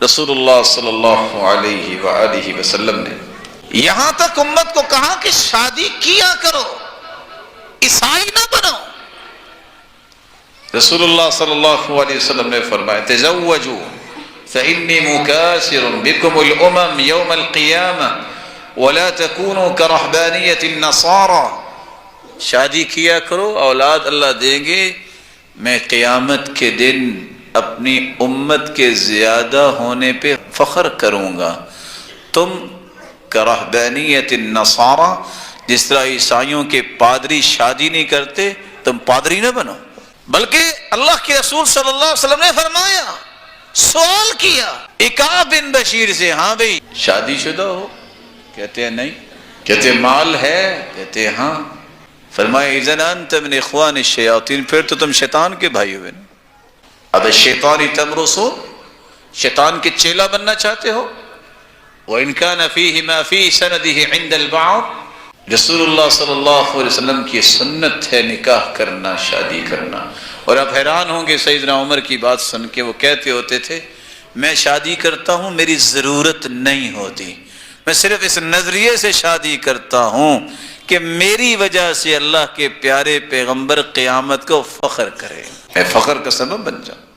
رسول اللہ صلی اللہ علیہ وآلہ وسلم نے یہاں تک امت کو کہا کہ شادی کیا کرو، عیسائی نہ بنو۔ رسول اللہ صلی اللہ علیہ وسلم نے فرمایا تزوجوا فإنی مکاثر بکم الامم یوم القیامہ ولا تکونوا کرہبانیۃ النصارى، شادی کیا کرو، اولاد اللہ دیں گے، میں قیامت کے دن اپنی امت کے زیادہ ہونے پہ فخر کروں گا۔ تم کرہبانیۃ النصارى، جس طرح عیسائیوں کے پادری شادی نہیں کرتے، تم پادری نہ بنو۔ بلکہ اللہ کے رسول صلی اللہ علیہ وسلم نے فرمایا، سوال کیا عکاب بن بشیر سے، ہاں بھئی شادی شدہ ہو؟ کہتے ہیں نہیں۔ کہتے ہیں مال ہے؟ کہتے ہیں ہاں۔ فرمایا اذن انت من اخوان الشیاطین، پھر تو تم شیطان کے بھائی ہوئے نا۔ اب الشیطان تمرسو، شیطان کے چیلا بننا چاہتے ہو؟ وَإِن كَانَ فِيهِ مَا فِي سَنَدِهِ عِنْدَ الْبَعْضِ، رسول اللہ صلی اللہ علیہ وسلم کی سنت ہے نکاح کرنا، شادی کرنا۔ اور آپ حیران ہوں گے سیدنا عمر کی بات سن کے، وہ کہتے ہوتے تھے میں شادی کرتا ہوں میری ضرورت نہیں ہوتی، میں صرف اس نظریے سے شادی کرتا ہوں کہ میری وجہ سے اللہ کے پیارے پیغمبر قیامت کو فخر کرے، میں فخر کا سبب بن جاؤں۔